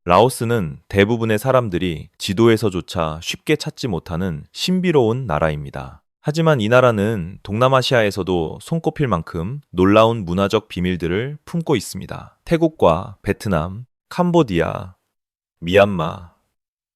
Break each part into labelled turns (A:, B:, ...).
A: 라오스는 대부분의 사람들이 지도에서조차 쉽게 찾지 못하는 신비로운 나라입니다. 하지만 이 나라는 동남아시아에서도 손꼽힐 만큼 놀라운 문화적 비밀들을 품고 있습니다. 태국과 베트남, 캄보디아, 미얀마,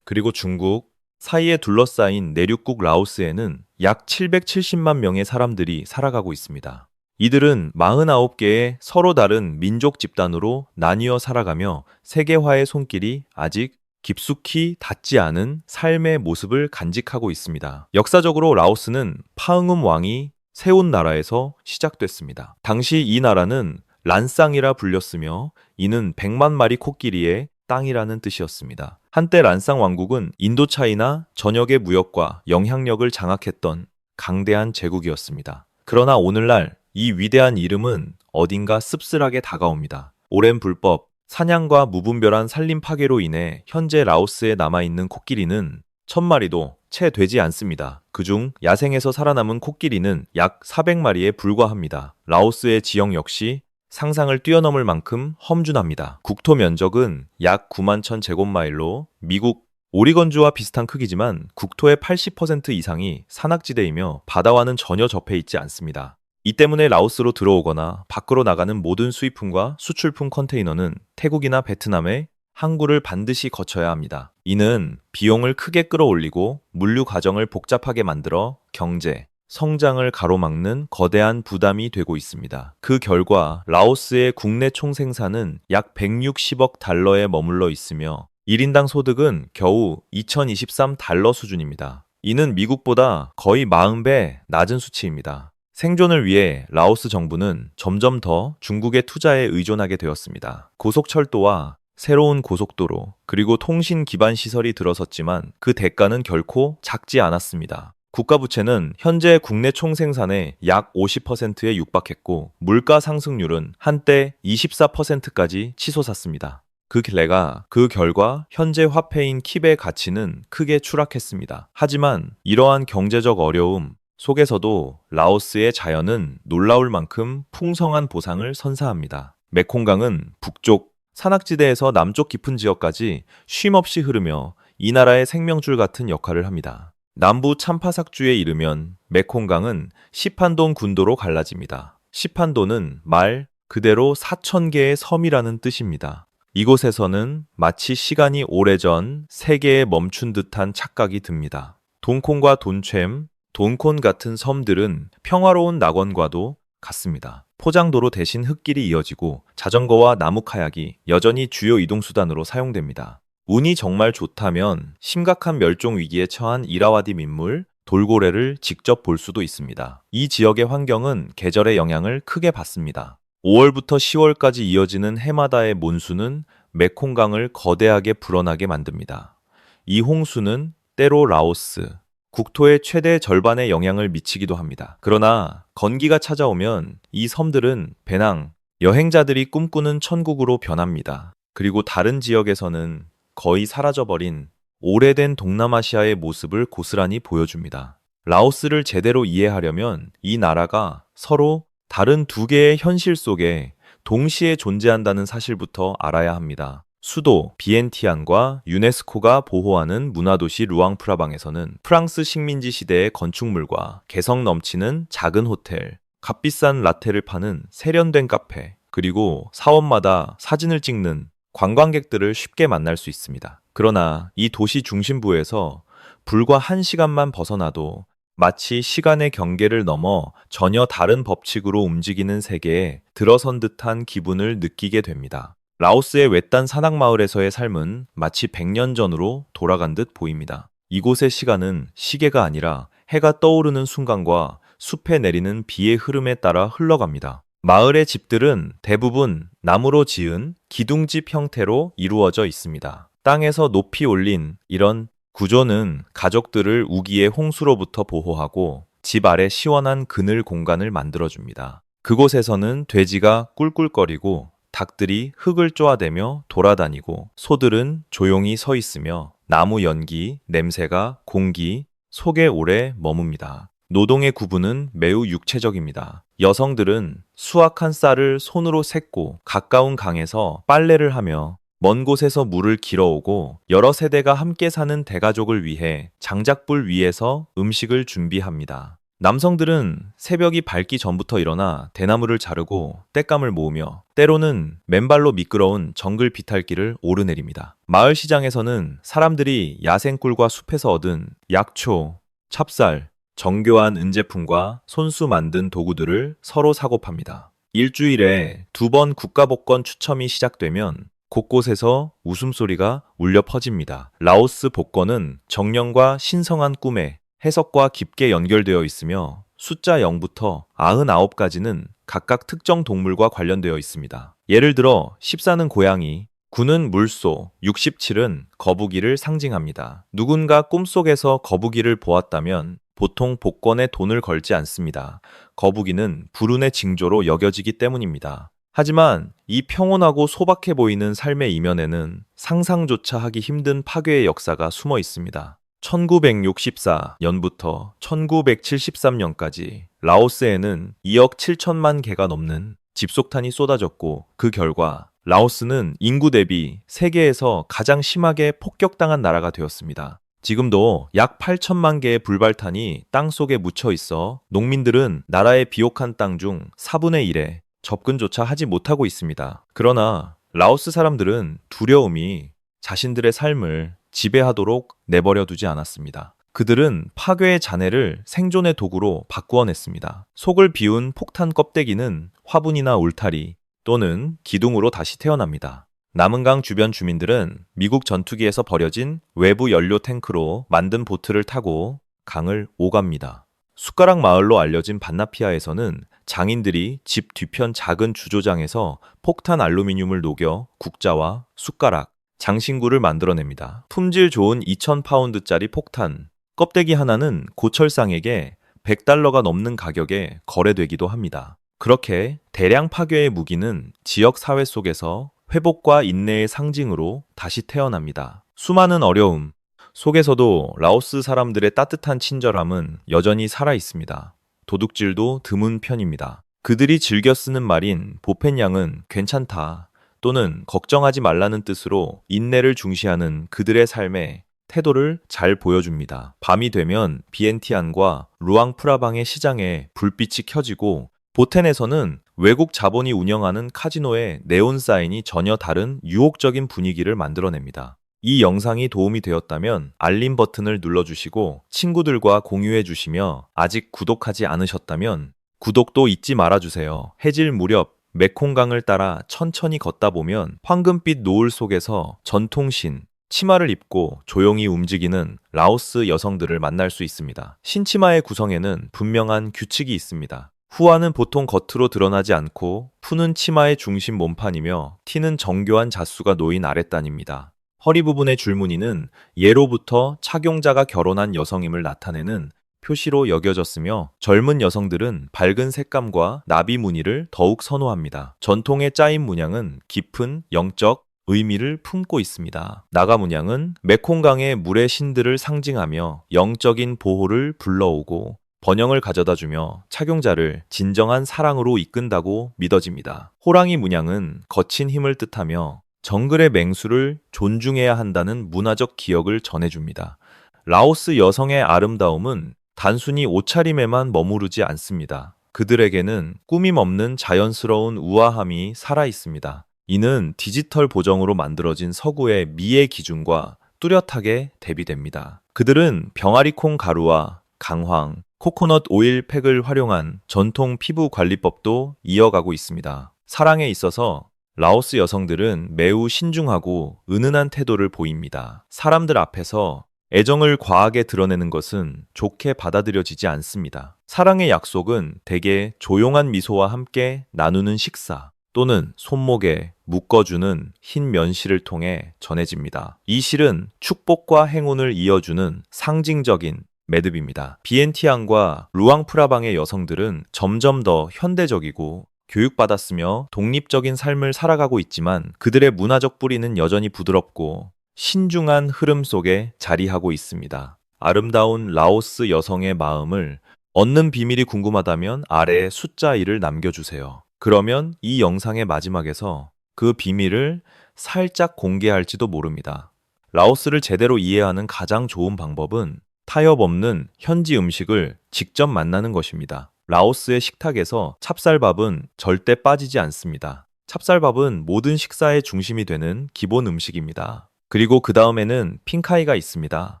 A: 그리고 중국 사이에 둘러싸인 내륙국 라오스에는 약 770만 명의 사람들이 살아가고 있습니다. 이들은 49개의 서로 다른 민족 집단으로 나뉘어 살아가며 세계화의 손길이 아직 깊숙이 닿지 않은 삶의 모습을 간직하고 있습니다. 역사적으로 라오스는 파응음 왕이 세운 나라에서 시작됐습니다. 당시 이 나라는 란쌍이라 불렸으며 이는 100만 마리 코끼리의 땅이라는 뜻이었습니다. 한때 란쌍 왕국은 인도차이나 전역의 무역과 영향력을 장악했던 강대한 제국이었습니다. 그러나 오늘날 이 위대한 이름은 어딘가 씁쓸하게 다가옵니다. 오랜 불법, 사냥과 무분별한 산림 파괴로 인해 현재 라오스에 남아있는 코끼리는 1000마리도 채 되지 않습니다. 그중 야생에서 살아남은 코끼리는 약 400마리에 불과합니다. 라오스의 지형 역시 상상을 뛰어넘을 만큼 험준합니다. 국토 면적은 약 9만 1000 제곱마일로 미국 오리건주와 비슷한 크기지만 국토의 80% 이상이 산악지대이며 바다와는 전혀 접해 있지 않습니다. 이 때문에 라오스로 들어오거나 밖으로 나가는 모든 수입품과 수출품 컨테이너는 태국이나 베트남의 항구를 반드시 거쳐야 합니다. 이는 비용을 크게 끌어올리고 물류 과정을 복잡하게 만들어 경제, 성장을 가로막는 거대한 부담이 되고 있습니다. 그 결과 라오스의 국내 총생산은 약 160억 달러에 머물러 있으며 1인당 소득은 겨우 2023 달러 수준입니다. 이는 미국보다 거의 40배 낮은 수치입니다. 생존을 위해 라오스 정부는 점점 더 중국의 투자에 의존하게 되었습니다. 고속철도와 새로운 고속도로, 그리고 통신 기반 시설이 들어섰지만 그 대가는 결코 작지 않았습니다. 국가 부채는 현재 국내 총생산의 약 50%에 육박했고 물가 상승률은 한때 24%까지 치솟았습니다. 그 결과 현재 화폐인 킵의 가치는 크게 추락했습니다. 하지만 이러한 경제적 어려움 속에서도 라오스의 자연은 놀라울 만큼 풍성한 보상을 선사합니다. 메콩강은 북쪽 산악지대에서 남쪽 깊은 지역까지 쉼없이 흐르며 이 나라의 생명줄 같은 역할을 합니다. 남부 참파삭주에 이르면 메콩강은 시판돈 군도로 갈라집니다. 시판돈은 말 그대로 4000개의 섬이라는 뜻입니다. 이곳에서는 마치 시간이 오래전 세계에 멈춘 듯한 착각이 듭니다. 돈콘과 돈챔, 돈콘 같은 섬들은 평화로운 낙원과도 같습니다. 포장도로 대신 흙길이 이어지고 자전거와 나무 카약이 여전히 주요 이동수단으로 사용됩니다. 운이 정말 좋다면 심각한 멸종 위기에 처한 이라와디 민물, 돌고래를 직접 볼 수도 있습니다. 이 지역의 환경은 계절의 영향을 크게 받습니다. 5월부터 10월까지 이어지는 해마다의 몬수는 메콩강을 거대하게 불어나게 만듭니다. 이 홍수는 때로 라오스, 국토의 최대 절반에 영향을 미치기도 합니다. 그러나 건기가 찾아오면 이 섬들은 배낭, 여행자들이 꿈꾸는 천국으로 변합니다. 그리고 다른 지역에서는 거의 사라져버린 오래된 동남아시아의 모습을 고스란히 보여줍니다. 라오스를 제대로 이해하려면 이 나라가 서로 다른 두 개의 현실 속에 동시에 존재한다는 사실부터 알아야 합니다. 수도 비엔티안과 유네스코가 보호하는 문화도시 루앙프라방에서는 프랑스 식민지 시대의 건축물과 개성 넘치는 작은 호텔, 값비싼 라테를 파는 세련된 카페, 그리고 사원마다 사진을 찍는 관광객들을 쉽게 만날 수 있습니다. 그러나 이 도시 중심부에서 불과 1시간만 벗어나도 마치 시간의 경계를 넘어 전혀 다른 법칙으로 움직이는 세계에 들어선 듯한 기분을 느끼게 됩니다. 라오스의 외딴 산악마을에서의 삶은 마치 100년 전으로 돌아간 듯 보입니다. 이곳의 시간은 시계가 아니라 해가 떠오르는 순간과 숲에 내리는 비의 흐름에 따라 흘러갑니다. 마을의 집들은 대부분 나무로 지은 기둥집 형태로 이루어져 있습니다. 땅에서 높이 올린 이런 구조는 가족들을 우기의 홍수로부터 보호하고 집 아래 시원한 그늘 공간을 만들어줍니다. 그곳에서는 돼지가 꿀꿀거리고 닭들이 흙을 쪼아대며 돌아다니고 소들은 조용히 서 있으며 나무 연기, 냄새가 공기 속에 오래 머뭅니다. 노동의 구분은 매우 육체적입니다. 여성들은 수확한 쌀을 손으로 샜고 가까운 강에서 빨래를 하며 먼 곳에서 물을 길어오고 여러 세대가 함께 사는 대가족을 위해 장작불 위에서 음식을 준비합니다. 남성들은 새벽이 밝기 전부터 일어나 대나무를 자르고 땔감을 모으며 때로는 맨발로 미끄러운 정글 비탈길을 오르내립니다. 마을 시장에서는 사람들이 야생꿀과 숲에서 얻은 약초, 찹쌀, 정교한 은제품과 손수 만든 도구들을 서로 사고 팝니다. 일주일에 2번 국가복권 추첨이 시작되면 곳곳에서 웃음소리가 울려 퍼집니다. 라오스 복권은 정령과 신성한 꿈의 해석과 깊게 연결되어 있으며 숫자 0부터 99까지는 각각 특정 동물과 관련되어 있습니다. 예를 들어 14는 고양이, 9는 물소, 67은 거북이를 상징합니다. 누군가 꿈속에서 거북이를 보았다면 보통 복권에 돈을 걸지 않습니다. 거북이는 불운의 징조로 여겨지기 때문입니다. 하지만 이 평온하고 소박해 보이는 삶의 이면에는 상상조차 하기 힘든 파괴의 역사가 숨어 있습니다. 1964년부터 1973년까지 라오스에는 2억 7천만 개가 넘는 집속탄이 쏟아졌고 그 결과 라오스는 인구 대비 세계에서 가장 심하게 폭격당한 나라가 되었습니다. 지금도 약 8천만 개의 불발탄이 땅속에 묻혀 있어 농민들은 나라의 비옥한 땅 중 4분의 1에 접근조차 하지 못하고 있습니다. 그러나 라오스 사람들은 두려움이 자신들의 삶을 지배하도록 내버려 두지 않았습니다. 그들은 파괴의 잔해를 생존의 도구로 바꾸어냈습니다. 속을 비운 폭탄 껍데기는 화분이나 울타리 또는 기둥으로 다시 태어납니다. 남은강 주변 주민들은 미국 전투기에서 버려진 외부 연료 탱크로 만든 보트를 타고 강을 오갑니다. 숟가락 마을로 알려진 반나피아에서는 장인들이 집 뒤편 작은 주조장에서 폭탄 알루미늄을 녹여 국자와 숟가락, 장신구를 만들어냅니다. 품질 좋은 2,000파운드짜리 폭탄, 껍데기 하나는 고철상에게 $100가 넘는 가격에 거래되기도 합니다. 그렇게 대량 파괴의 무기는 지역 사회 속에서 회복과 인내의 상징으로 다시 태어납니다. 수많은 어려움 속에서도 라오스 사람들의 따뜻한 친절함은 여전히 살아 있습니다. 도둑질도 드문 편입니다. 그들이 즐겨 쓰는 말인 보펜양은 괜찮다 또는 걱정하지 말라는 뜻으로 인내를 중시하는 그들의 삶의 태도를 잘 보여줍니다. 밤이 되면 비엔티안과 루앙프라방의 시장에 불빛이 켜지고 보텐에서는 외국 자본이 운영하는 카지노의 네온 사인이 전혀 다른 유혹적인 분위기를 만들어냅니다. 이 영상이 도움이 되었다면 알림 버튼을 눌러주시고 친구들과 공유해주시며 아직 구독하지 않으셨다면 구독도 잊지 말아주세요. 해질 무렵 메콩강을 따라 천천히 걷다 보면 황금빛 노을 속에서 전통신, 치마를 입고 조용히 움직이는 라오스 여성들을 만날 수 있습니다. 신치마의 구성에는 분명한 규칙이 있습니다. 후아는 보통 겉으로 드러나지 않고 푸는 치마의 중심 몸판이며 티는 정교한 자수가 놓인 아랫단입니다. 허리 부분의 줄무늬는 예로부터 착용자가 결혼한 여성임을 나타내는 표시로 여겨졌으며 젊은 여성들은 밝은 색감과 나비 무늬를 더욱 선호합니다. 전통의 짜임 문양은 깊은 영적 의미를 품고 있습니다. 나가 문양은 메콩강의 물의 신들을 상징하며 영적인 보호를 불러오고 번영을 가져다주며 착용자를 진정한 사랑으로 이끈다고 믿어집니다. 호랑이 문양은 거친 힘을 뜻하며 정글의 맹수를 존중해야 한다는 문화적 기억을 전해줍니다. 라오스 여성의 아름다움은 단순히 옷차림에만 머무르지 않습니다. 그들에게는 꾸밈 없는 자연스러운 우아함이 살아 있습니다. 이는 디지털 보정으로 만들어진 서구의 미의 기준과 뚜렷하게 대비됩니다. 그들은 병아리콩 가루와 강황, 코코넛 오일 팩을 활용한 전통 피부 관리법도 이어가고 있습니다. 사랑에 있어서 라오스 여성들은 매우 신중하고 은은한 태도를 보입니다. 사람들 앞에서 애정을 과하게 드러내는 것은 좋게 받아들여지지 않습니다. 사랑의 약속은 대개 조용한 미소와 함께 나누는 식사 또는 손목에 묶어주는 흰 면실을 통해 전해집니다. 이 실은 축복과 행운을 이어주는 상징적인 매듭입니다. 비엔티앙과 루앙프라방의 여성들은 점점 더 현대적이고 교육받았으며 독립적인 삶을 살아가고 있지만 그들의 문화적 뿌리는 여전히 부드럽고 신중한 흐름 속에 자리하고 있습니다. 아름다운 라오스 여성의 마음을 얻는 비밀이 궁금하다면 아래에 숫자 1을 남겨주세요. 그러면 이 영상의 마지막에서 그 비밀을 살짝 공개할지도 모릅니다. 라오스를 제대로 이해하는 가장 좋은 방법은 타협 없는 현지 음식을 직접 만나는 것입니다. 라오스의 식탁에서 찹쌀밥은 절대 빠지지 않습니다. 찹쌀밥은 모든 식사의 중심이 되는 기본 음식입니다. 그리고 그 다음에는 핑카이가 있습니다.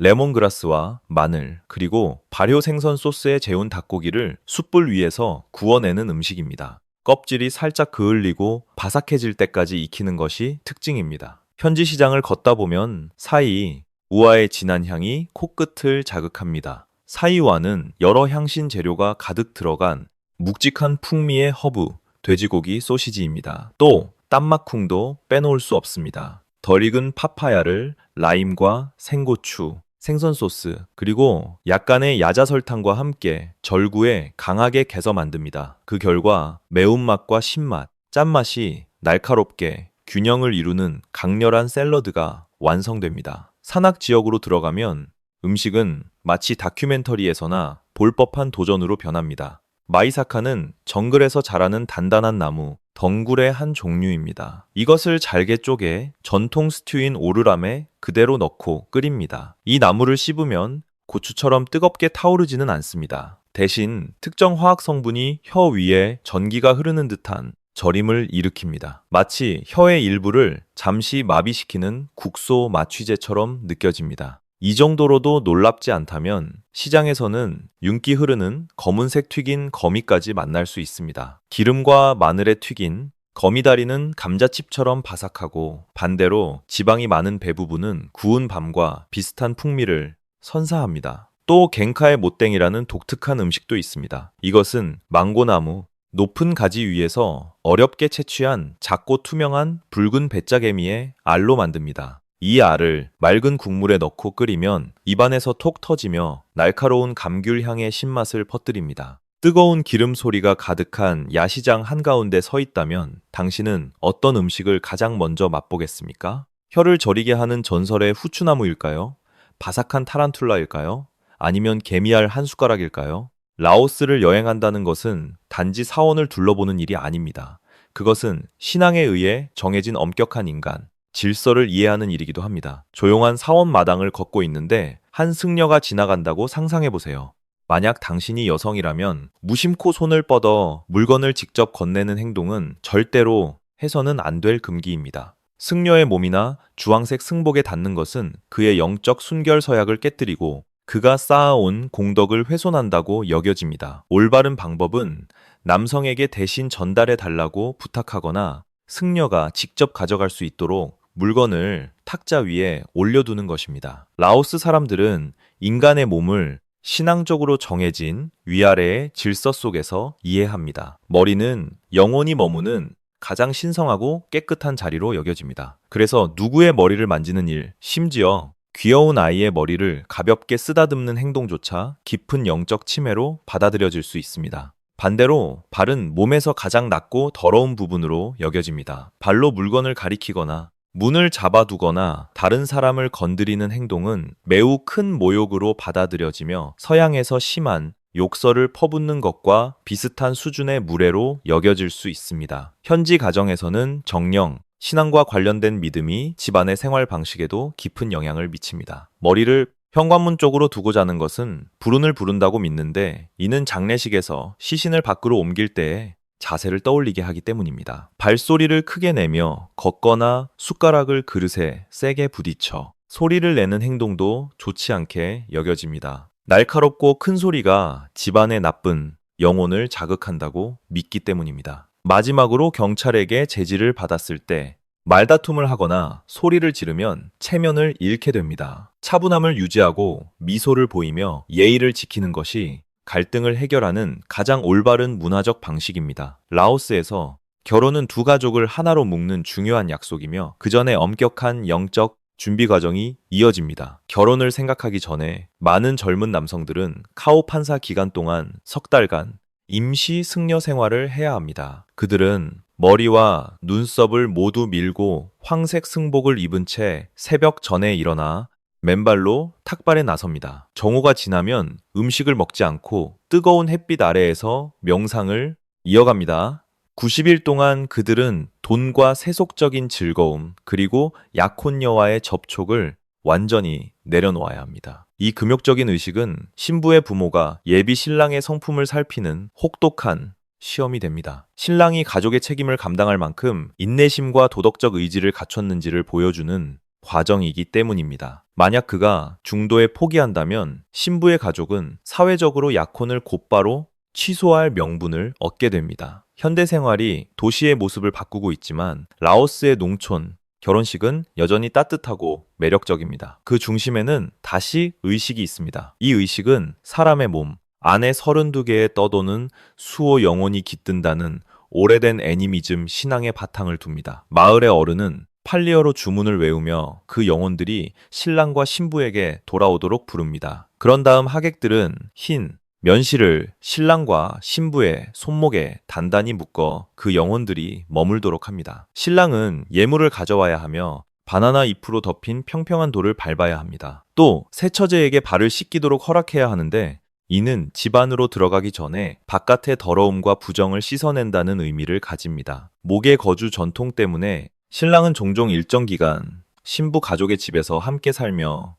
A: 레몬그라스와 마늘, 그리고 발효 생선 소스에 재운 닭고기를 숯불 위에서 구워내는 음식입니다. 껍질이 살짝 그을리고 바삭해질 때까지 익히는 것이 특징입니다. 현지 시장을 걷다 보면 사이 우아의 진한 향이 코끝을 자극합니다. 사이와는 여러 향신 재료가 가득 들어간 묵직한 풍미의 허브, 돼지고기 소시지입니다. 또 땀막쿵도 빼놓을 수 없습니다. 덜 익은 파파야를 라임과 생고추, 생선 소스, 그리고 약간의 야자설탕과 함께 절구에 강하게 개서 만듭니다. 그 결과 매운맛과 신맛, 짠맛이 날카롭게 균형을 이루는 강렬한 샐러드가 완성됩니다. 산악 지역으로 들어가면 음식은 마치 다큐멘터리에서나 볼 법한 도전으로 변합니다. 마이사카는 정글에서 자라는 단단한 나무, 덩굴의 한 종류입니다. 이것을 잘게 쪼개 전통 스튜인 오르람에 그대로 넣고 끓입니다. 이 나무를 씹으면 고추처럼 뜨겁게 타오르지는 않습니다. 대신 특정 화학 성분이 혀 위에 전기가 흐르는 듯한 저림을 일으킵니다. 마치 혀의 일부를 잠시 마비시키는 국소 마취제처럼 느껴집니다. 이 정도로도 놀랍지 않다면 시장에서는 윤기 흐르는 검은색 튀긴 거미까지 만날 수 있습니다. 기름과 마늘에 튀긴 거미다리는 감자칩처럼 바삭하고 반대로 지방이 많은 배 부분은 구운 밤과 비슷한 풍미를 선사합니다. 또 겐카의 못땡이라는 독특한 음식도 있습니다. 이것은 망고나무, 높은 가지 위에서 어렵게 채취한 작고 투명한 붉은 배짜개미의 알로 만듭니다. 이 알을 맑은 국물에 넣고 끓이면 입안에서 톡 터지며 날카로운 감귤 향의 신맛을 퍼뜨립니다. 뜨거운 기름 소리가 가득한 야시장 한가운데 서 있다면 당신은 어떤 음식을 가장 먼저 맛보겠습니까? 혀를 저리게 하는 전설의 후추나무일까요? 바삭한 타란툴라일까요? 아니면 개미알 한 숟가락일까요? 라오스를 여행한다는 것은 단지 사원을 둘러보는 일이 아닙니다. 그것은 신앙에 의해 정해진 엄격한 인간, 질서를 이해하는 일이기도 합니다. 조용한 사원 마당을 걷고 있는데 한 승려가 지나간다고 상상해보세요. 만약 당신이 여성이라면 무심코 손을 뻗어 물건을 직접 건네는 행동은 절대로 해서는 안 될 금기입니다. 승려의 몸이나 주황색 승복에 닿는 것은 그의 영적 순결 서약을 깨뜨리고 그가 쌓아온 공덕을 훼손한다고 여겨집니다. 올바른 방법은 남성에게 대신 전달해 달라고 부탁하거나 승려가 직접 가져갈 수 있도록 물건을 탁자 위에 올려두는 것입니다. 라오스 사람들은 인간의 몸을 신앙적으로 정해진 위아래의 질서 속에서 이해합니다. 머리는 영혼이 머무는 가장 신성하고 깨끗한 자리로 여겨집니다. 그래서 누구의 머리를 만지는 일, 심지어 귀여운 아이의 머리를 가볍게 쓰다듬는 행동조차 깊은 영적 침해로 받아들여질 수 있습니다. 반대로 발은 몸에서 가장 낮고 더러운 부분으로 여겨집니다. 발로 물건을 가리키거나 문을 잡아두거나 다른 사람을 건드리는 행동은 매우 큰 모욕으로 받아들여지며 서양에서 심한 욕설을 퍼붓는 것과 비슷한 수준의 무례로 여겨질 수 있습니다. 현지 가정에서는 정령, 신앙과 관련된 믿음이 집안의 생활 방식에도 깊은 영향을 미칩니다. 머리를 현관문 쪽으로 두고 자는 것은 불운을 부른다고 믿는데 이는 장례식에서 시신을 밖으로 옮길 때에 자세를 떠올리게 하기 때문입니다. 발소리를 크게 내며 걷거나 숟가락을 그릇에 세게 부딪혀 소리를 내는 행동도 좋지 않게 여겨집니다. 날카롭고 큰 소리가 집안의 나쁜 영혼을 자극한다고 믿기 때문입니다. 마지막으로 경찰에게 제지를 받았을 때 말다툼을 하거나 소리를 지르면 체면을 잃게 됩니다. 차분함을 유지하고 미소를 보이며 예의를 지키는 것이 갈등을 해결하는 가장 올바른 문화적 방식입니다. 라오스에서 결혼은 두 가족을 하나로 묶는 중요한 약속이며 그 전에 엄격한 영적 준비 과정이 이어집니다. 결혼을 생각하기 전에 많은 젊은 남성들은 카오 판사 기간 동안 석 달간 임시 승려 생활을 해야 합니다. 그들은 머리와 눈썹을 모두 밀고 황색 승복을 입은 채 새벽 전에 일어나 맨발로 탁발에 나섭니다. 정오가 지나면 음식을 먹지 않고 뜨거운 햇빛 아래에서 명상을 이어갑니다. 90일 동안 그들은 돈과 세속적인 즐거움, 그리고 약혼녀와의 접촉을 완전히 내려놓아야 합니다. 이 금욕적인 의식은 신부의 부모가 예비 신랑의 성품을 살피는 혹독한 시험이 됩니다. 신랑이 가족의 책임을 감당할 만큼 인내심과 도덕적 의지를 갖췄는지를 보여주는 과정이기 때문입니다. 만약 그가 중도에 포기한다면 신부의 가족은 사회적으로 약혼을 곧바로 취소할 명분을 얻게 됩니다. 현대 생활이 도시의 모습을 바꾸고 있지만 라오스의 농촌 결혼식은 여전히 따뜻하고 매력적입니다. 그 중심에는 다시 의식이 있습니다. 이 의식은 사람의 몸 안에 32개의 떠도는 수호 영혼이 깃든다는 오래된 애니미즘 신앙의 바탕을 둡니다. 마을의 어른은 팔리어로 주문을 외우며 그 영혼들이 신랑과 신부에게 돌아오도록 부릅니다. 그런 다음 하객들은 흰 면실을 신랑과 신부의 손목에 단단히 묶어 그 영혼들이 머물도록 합니다. 신랑은 예물을 가져와야 하며 바나나 잎으로 덮인 평평한 돌을 밟아야 합니다. 또 세처제에게 발을 씻기도록 허락해야 하는데 이는 집 안으로 들어가기 전에 바깥의 더러움과 부정을 씻어낸다는 의미를 가집니다. 목의 거주 전통 때문에 신랑은 종종 일정 기간 신부 가족의 집에서 함께 살며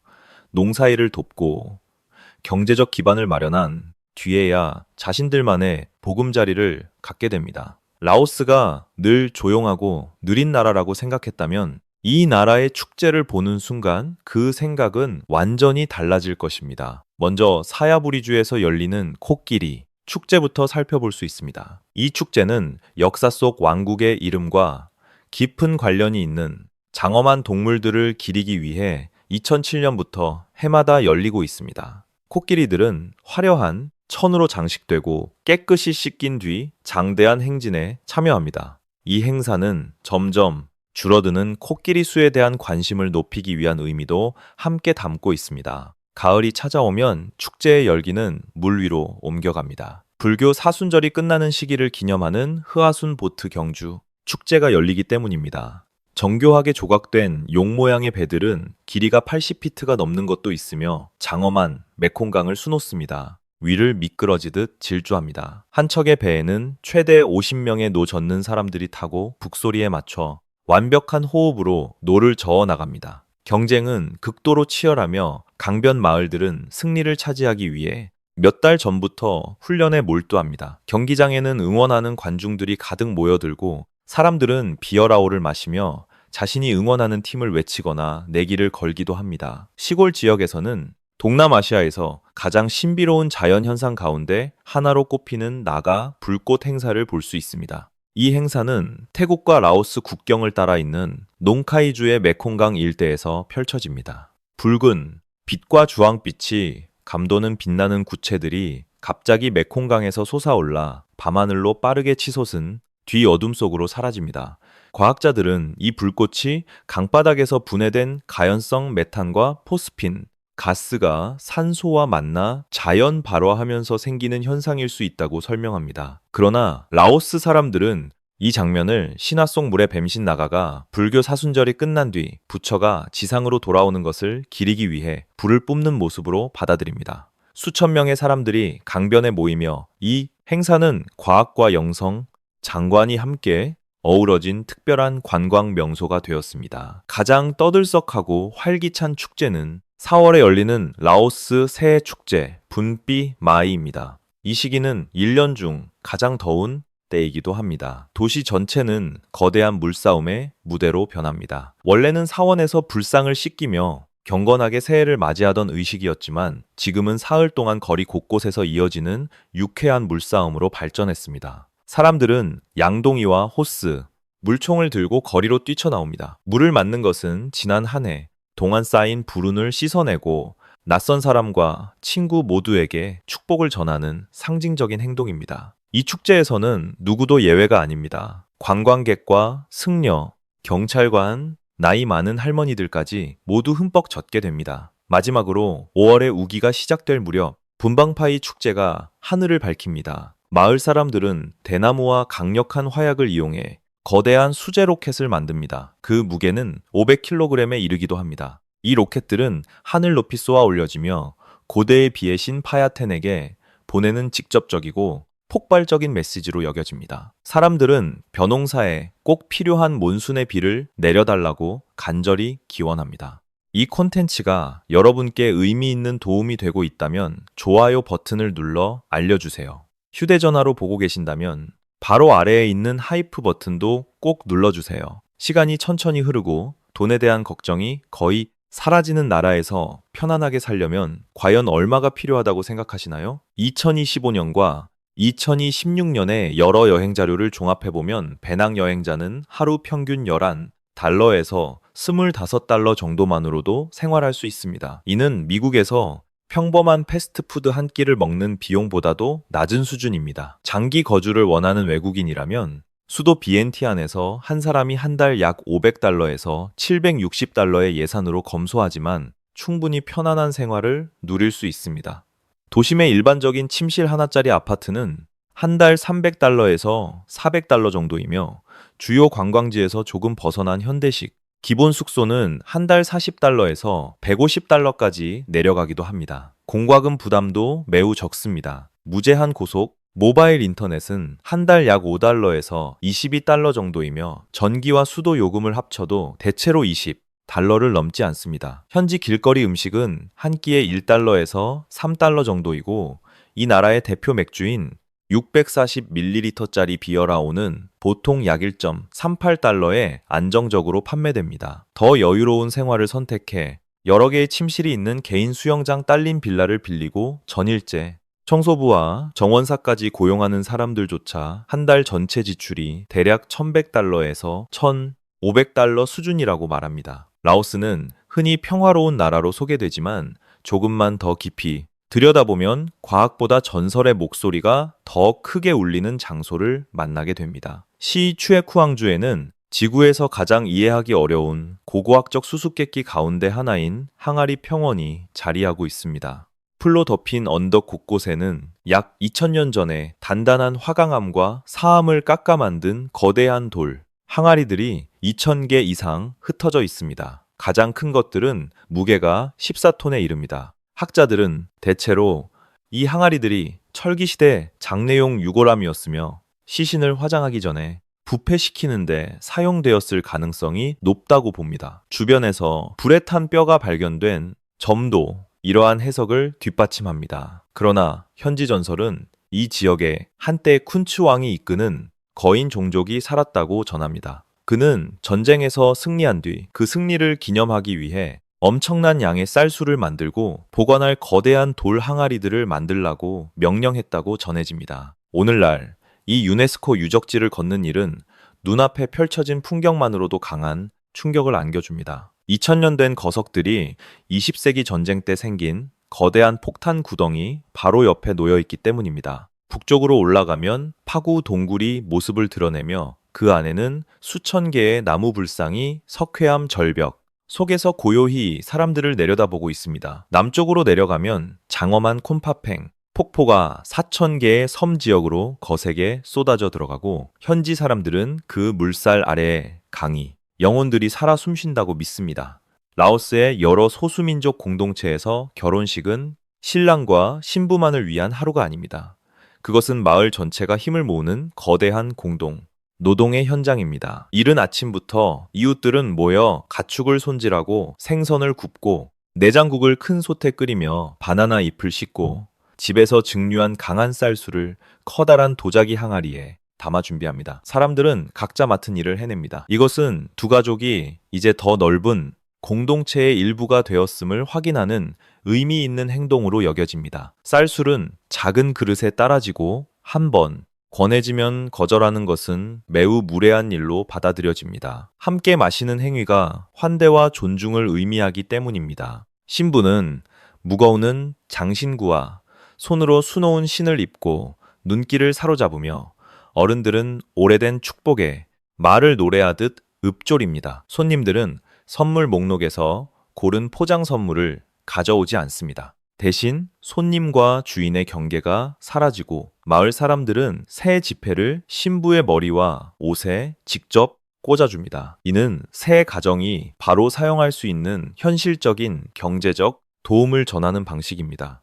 A: 농사일을 돕고 경제적 기반을 마련한 뒤에야 자신들만의 보금자리를 갖게 됩니다. 라오스가 늘 조용하고 느린 나라라고 생각했다면 이 나라의 축제를 보는 순간 그 생각은 완전히 달라질 것입니다. 먼저 사야부리주에서 열리는 코끼리 축제부터 살펴볼 수 있습니다. 이 축제는 역사 속 왕국의 이름과 깊은 관련이 있는 장엄한 동물들을 기리기 위해 2007년부터 해마다 열리고 있습니다. 코끼리들은 화려한 천으로 장식되고 깨끗이 씻긴 뒤 장대한 행진에 참여합니다. 이 행사는 점점 줄어드는 코끼리 수에 대한 관심을 높이기 위한 의미도 함께 담고 있습니다. 가을이 찾아오면 축제의 열기는 물 위로 옮겨갑니다. 불교 사순절이 끝나는 시기를 기념하는 흐아순 보트 경주 축제가 열리기 때문입니다. 정교하게 조각된 용 모양의 배들은 길이가 80피트가 넘는 것도 있으며 장엄한 메콩강을 수놓습니다. 위를 미끄러지듯 질주합니다. 한 척의 배에는 최대 50명의 노 젓는 사람들이 타고 북소리에 맞춰 완벽한 호흡으로 노를 저어 나갑니다. 경쟁은 극도로 치열하며 강변 마을들은 승리를 차지하기 위해 몇 달 전부터 훈련에 몰두합니다. 경기장에는 응원하는 관중들이 가득 모여들고 사람들은 비어라오를 마시며 자신이 응원하는 팀을 외치거나 내기를 걸기도 합니다. 시골 지역에서는 동남아시아에서 가장 신비로운 자연 현상 가운데 하나로 꼽히는 나가 불꽃 행사를 볼 수 있습니다. 이 행사는 태국과 라오스 국경을 따라 있는 농카이주의 메콩강 일대에서 펼쳐집니다. 붉은 빛과 주황빛이 감도는 빛나는 구체들이 갑자기 메콩강에서 솟아올라 밤하늘로 빠르게 치솟은 뒤 어둠 속으로 사라집니다. 과학자들은 이 불꽃이 강바닥에서 분해된 가연성 메탄과 포스핀, 가스가 산소와 만나 자연 발화하면서 생기는 현상일 수 있다고 설명합니다. 그러나 라오스 사람들은 이 장면을 신화 속 물의 뱀신 나가가 불교 사순절이 끝난 뒤 부처가 지상으로 돌아오는 것을 기리기 위해 불을 뿜는 모습으로 받아들입니다. 수천 명의 사람들이 강변에 모이며 이 행사는 과학과 영성, 장관이 함께 어우러진 특별한 관광 명소가 되었습니다. 가장 떠들썩하고 활기찬 축제는 4월에 열리는 라오스 새해 축제 분비 마이입니다. 이 시기는 1년 중 가장 더운 때이기도 합니다. 도시 전체는 거대한 물싸움의 무대로 변합니다. 원래는 사원에서 불상을 씻기며 경건하게 새해를 맞이하던 의식이었지만 지금은 사흘 동안 거리 곳곳에서 이어지는 유쾌한 물싸움으로 발전했습니다. 사람들은 양동이와 호스, 물총을 들고 거리로 뛰쳐나옵니다. 물을 맞는 것은 지난 한 해 동안 쌓인 불운을 씻어내고 낯선 사람과 친구 모두에게 축복을 전하는 상징적인 행동입니다. 이 축제에서는 누구도 예외가 아닙니다. 관광객과 승려, 경찰관, 나이 많은 할머니들까지 모두 흠뻑 젖게 됩니다. 마지막으로 5월의 우기가 시작될 무렵 분방파이 축제가 하늘을 밝힙니다. 마을 사람들은 대나무와 강력한 화약을 이용해 거대한 수제 로켓을 만듭니다. 그 무게는 500kg에 이르기도 합니다. 이 로켓들은 하늘 높이 쏘아 올려지며 고대의 비의 신 파야텐에게 보내는 직접적이고 폭발적인 메시지로 여겨집니다. 사람들은 벼농사에 꼭 필요한 몬순의 비를 내려달라고 간절히 기원합니다. 이 콘텐츠가 여러분께 의미 있는 도움이 되고 있다면 좋아요 버튼을 눌러 알려주세요. 휴대전화로 보고 계신다면 바로 아래에 있는 하이프 버튼도 꼭 눌러주세요. 시간이 천천히 흐르고 돈에 대한 걱정이 거의 사라지는 나라에서 편안하게 살려면 과연 얼마가 필요하다고 생각하시나요? 2025년과 2016년의 여러 여행 자료를 종합해보면 배낭 여행자는 하루 평균 11달러에서 25달러 정도만으로도 생활할 수 있습니다. 이는 미국에서 평범한 패스트푸드 한 끼를 먹는 비용보다도 낮은 수준입니다. 장기 거주를 원하는 외국인이라면 수도 비엔티안에서 한 사람이 한 달 약 500달러에서 760달러의 예산으로 검소하지만 충분히 편안한 생활을 누릴 수 있습니다. 도심의 일반적인 침실 하나짜리 아파트는 한 달 300달러에서 400달러 정도이며 주요 관광지에서 조금 벗어난 현대식, 기본 숙소는 한 달 40달러에서 150달러까지 내려가기도 합니다. 공과금 부담도 매우 적습니다. 무제한 고속, 모바일 인터넷은 한 달 약 5달러에서 22달러 정도이며 전기와 수도 요금을 합쳐도 대체로 20달러를 넘지 않습니다. 현지 길거리 음식은 한 끼에 1달러에서 3달러 정도이고 이 나라의 대표 맥주인 640ml짜리 비어라오는 보통 약 1.38달러에 안정적으로 판매됩니다. 더 여유로운 생활을 선택해 여러 개의 침실이 있는 개인 수영장 딸린 빌라를 빌리고 전일제, 청소부와 정원사까지 고용하는 사람들조차 한 달 전체 지출이 대략 1100달러에서 1500달러 수준이라고 말합니다. 라오스는 흔히 평화로운 나라로 소개되지만 조금만 더 깊이 들여다보면 과학보다 전설의 목소리가 더 크게 울리는 장소를 만나게 됩니다. 시 추에쿠항주에는 지구에서 가장 이해하기 어려운 고고학적 수수께끼 가운데 하나인 항아리 평원이 자리하고 있습니다. 풀로 덮인 언덕 곳곳에는 약 2000년 전에 단단한 화강암과 사암을 깎아 만든 거대한 돌, 항아리들이 2000개 이상 흩어져 있습니다. 가장 큰 것들은 무게가 14톤에 이릅니다. 학자들은 대체로 이 항아리들이 철기시대 장례용 유골함이었으며 시신을 화장하기 전에 부패시키는데 사용되었을 가능성이 높다고 봅니다. 주변에서 불에 탄 뼈가 발견된 점도 이러한 해석을 뒷받침합니다. 그러나 현지 전설은 이 지역에 한때 쿤츠 왕이 이끄는 거인 종족이 살았다고 전합니다. 그는 전쟁에서 승리한 뒤 그 승리를 기념하기 위해 엄청난 양의 쌀수를 만들고 보관할 거대한 돌 항아리들을 만들라고 명령했다고 전해집니다. 오늘날 이 유네스코 유적지를 걷는 일은 눈앞에 펼쳐진 풍경만으로도 강한 충격을 안겨줍니다. 2000년 된 거석들이 20세기 전쟁 때 생긴 거대한 폭탄 구덩이 바로 옆에 놓여 있기 때문입니다. 북쪽으로 올라가면 파구 동굴이 모습을 드러내며 그 안에는 수천 개의 나무 불상이 석회암 절벽 속에서 고요히 사람들을 내려다보고 있습니다. 남쪽으로 내려가면 장엄한 콤파팽, 폭포가 4000개의 섬 지역으로 거세게 쏟아져 들어가고 현지 사람들은 그 물살 아래에 강이, 영혼들이 살아 숨쉰다고 믿습니다. 라오스의 여러 소수민족 공동체에서 결혼식은 신랑과 신부만을 위한 하루가 아닙니다. 그것은 마을 전체가 힘을 모으는 거대한 공동, 노동의 현장입니다. 이른 아침부터 이웃들은 모여 가축을 손질하고 생선을 굽고 내장국을 큰 솥에 끓이며 바나나 잎을 씻고 집에서 증류한 강한 쌀수를 커다란 도자기 항아리에 담아 준비합니다. 사람들은 각자 맡은 일을 해냅니다. 이것은 두 가족이 이제 더 넓은 공동체의 일부가 되었음을 확인하는 의미 있는 행동으로 여겨집니다. 쌀술은 작은 그릇에 따라지고 한 번 권해지면 거절하는 것은 매우 무례한 일로 받아들여집니다. 함께 마시는 행위가 환대와 존중을 의미하기 때문입니다. 신부는 무거운 장신구와 손으로 수놓은 신을 입고 눈길을 사로잡으며 어른들은 오래된 축복에 말을 노래하듯 읊조립니다. 손님들은 선물 목록에서 고른 포장 선물을 가져오지 않습니다. 대신 손님과 주인의 경계가 사라지고 마을 사람들은 새 지폐를 신부의 머리와 옷에 직접 꽂아줍니다. 이는 새 가정이 바로 사용할 수 있는 현실적인 경제적 도움을 전하는 방식입니다.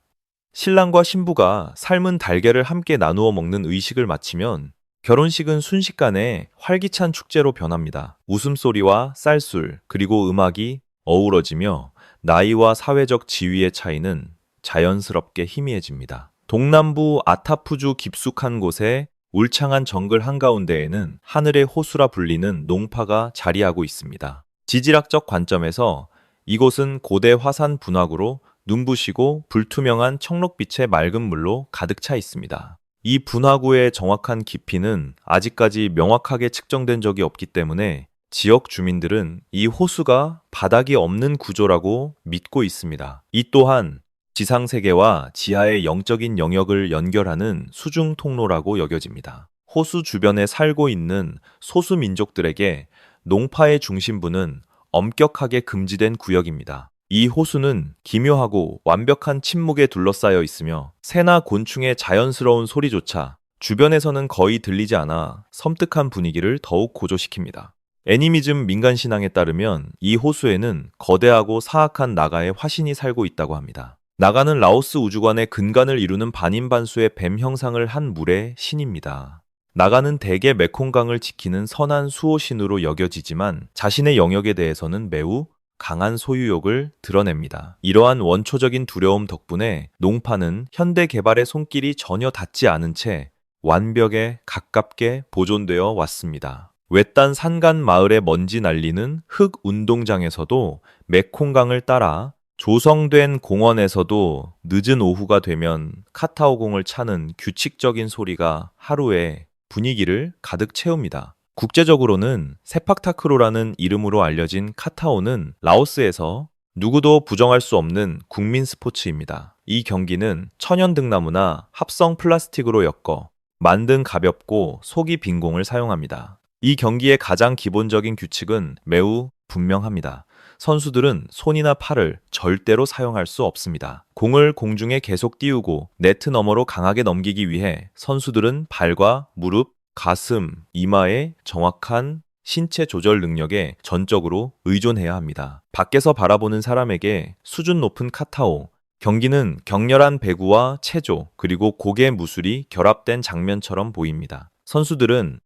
A: 신랑과 신부가 삶은 달걀을 함께 나누어 먹는 의식을 마치면 결혼식은 순식간에 활기찬 축제로 변합니다. 웃음소리와 쌀술, 그리고 음악이 어우러지며 나이와 사회적 지위의 차이는 자연스럽게 희미해집니다. 동남부 아타푸주 깊숙한 곳에 울창한 정글 한가운데에는 하늘의 호수라 불리는 농파가 자리하고 있습니다. 지질학적 관점에서 이곳은 고대 화산 분화구로 눈부시고 불투명한 청록빛의 맑은 물로 가득 차 있습니다. 이 분화구의 정확한 깊이는 아직까지 명확하게 측정된 적이 없기 때문에 지역 주민들은 이 호수가 바닥이 없는 구조라고 믿고 있습니다. 이 또한 지상세계와 지하의 영적인 영역을 연결하는 수중 통로라고 여겨집니다. 호수 주변에 살고 있는 소수 민족들에게 농파의 중심부는 엄격하게 금지된 구역입니다. 이 호수는 기묘하고 완벽한 침묵에 둘러싸여 있으며 새나 곤충의 자연스러운 소리조차 주변에서는 거의 들리지 않아 섬뜩한 분위기를 더욱 고조시킵니다. 애니미즘 민간신앙에 따르면 이 호수에는 거대하고 사악한 나가의 화신이 살고 있다고 합니다. 나가는 라오스 우주관의 근간을 이루는 반인반수의 뱀 형상을 한 물의 신입니다. 나가는 대개 메콩강을 지키는 선한 수호신으로 여겨지지만 자신의 영역에 대해서는 매우 강한 소유욕을 드러냅니다. 이러한 원초적인 두려움 덕분에 농파는 현대 개발의 손길이 전혀 닿지 않은 채 완벽에 가깝게 보존되어 왔습니다. 외딴 산간 마을의 먼지 날리는 흙 운동장에서도 메콩강을 따라 조성된 공원에서도 늦은 오후가 되면 카타오공을 차는 규칙적인 소리가 하루의 분위기를 가득 채웁니다. 국제적으로는 세팍타크로라는 이름으로 알려진 카타오는 라오스에서 누구도 부정할 수 없는 국민 스포츠입니다. 이 경기는 천연 등나무나 합성 플라스틱으로 엮어 만든 가볍고 속이 빈 공을 사용합니다. 이 경기의 가장 기본적인 규칙은 매우 분명합니다. 선수들은 손이나 팔을 절대로 사용할 수 없습니다. 공을 공중에 계속 띄우고 네트 너머로 강하게 넘기기 위해 선수들은 발과 무릎, 가슴, 이마의 정확한 신체 조절 능력에 전적으로 의존해야 합니다. 밖에서 바라보는 사람에게 수준 높은 카타오, 경기는 격렬한 배구와 체조, 그리고 고개 무술이 결합된 장면처럼 보입니다. 선수들은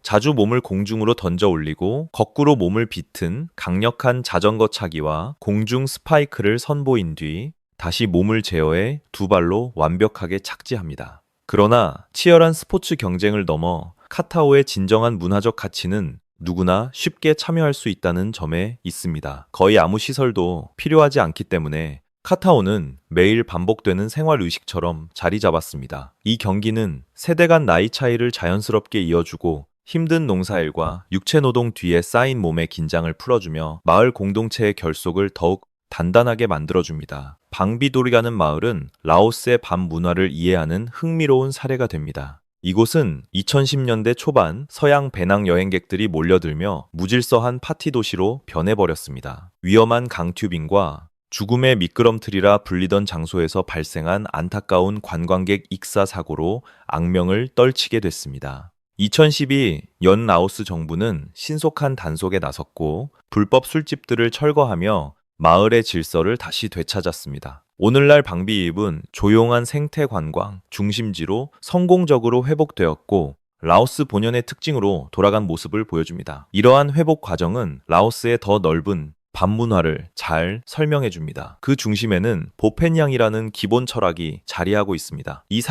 A: 자주 몸을 공중으로 던져 올리고 거꾸로 몸을 비튼 강력한 자전거 차기와 공중 스파이크를 선보인 뒤 다시 몸을 제어해 두 발로 완벽하게 착지합니다. 그러나 치열한 스포츠 경쟁을 넘어 카타오의 진정한 문화적 가치는 누구나 쉽게 참여할 수 있다는 점에 있습니다. 거의 아무 시설도 필요하지 않기 때문에 카타오는 매일 반복되는 생활 의식처럼 자리 잡았습니다. 이 경기는 세대 간 나이 차이를 자연스럽게 이어주고 힘든 농사일과 육체 노동 뒤에 쌓인 몸의 긴장을 풀어주며 마을 공동체의 결속을 더욱 단단하게 만들어줍니다. 방비돌이라는 마을은 라오스의 밤 문화를 이해하는 흥미로운 사례가 됩니다. 이곳은 2010년대 초반 서양 배낭 여행객들이 몰려들며 무질서한 파티 도시로 변해버렸습니다. 위험한 강튜빙과 죽음의 미끄럼틀이라 불리던 장소에서 발생한 안타까운 관광객 익사 사고로 악명을 떨치게 됐습니다. 2012 연 라오스 정부는 신속한 단속에 나섰고 불법 술집들을 철거하며 마을의 질서를 다시 되찾았습니다. 오늘날 방비입은 조용한 생태 관광 중심지로 성공적으로 회복되었고 라오스 본연의 특징으로 돌아간 모습을 보여줍니다. 이러한 회복 과정은 라오스의 더 넓은 밤 문화를 잘 설명해 줍니다. 그 중심에는 보펜양이라는 기본 철학이 자리하고 있습니다. 이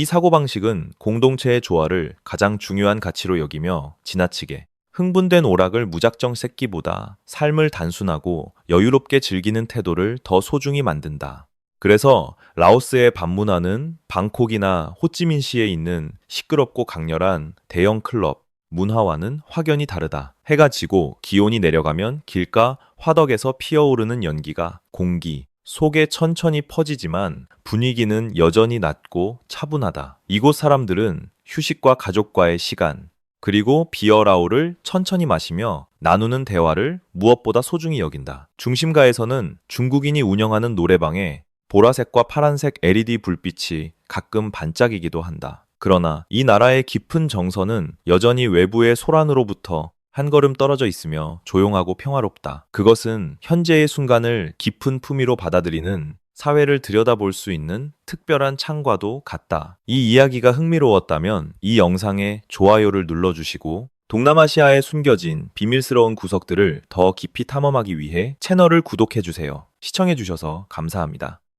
A: 사고방식은 공동체의 조화를 가장 중요한 가치로 여기며 지나치게 흥분된 오락을 무작정 쌓기보다 삶을 단순하고 여유롭게 즐기는 태도를 더 소중히 만든다. 그래서 라오스의 밤 문화는 방콕이나 호찌민시에 있는 시끄럽고 강렬한 대형 클럽, 문화와는 확연히 다르다. 해가 지고 기온이 내려가면 길가 화덕에서 피어오르는 연기가 공기 속에 천천히 퍼지지만 분위기는 여전히 낮고 차분하다. 이곳 사람들은 휴식과 가족과의 시간, 그리고 비어라오를 천천히 마시며 나누는 대화를 무엇보다 소중히 여긴다. 중심가에서는 중국인이 운영하는 노래방에 보라색과 파란색 LED 불빛이 가끔 반짝이기도 한다. 그러나 이 나라의 깊은 정서는 여전히 외부의 소란으로부터 한 걸음 떨어져 있으며 조용하고 평화롭다. 그것은 현재의 순간을 깊은 품위로 받아들이는 사회를 들여다볼 수 있는 특별한 창과도 같다. 이 이야기가 흥미로웠다면 이 영상에 좋아요를 눌러주시고 동남아시아에 숨겨진 비밀스러운 구석들을 더 깊이 탐험하기 위해 채널을 구독해주세요. 시청해주셔서 감사합니다.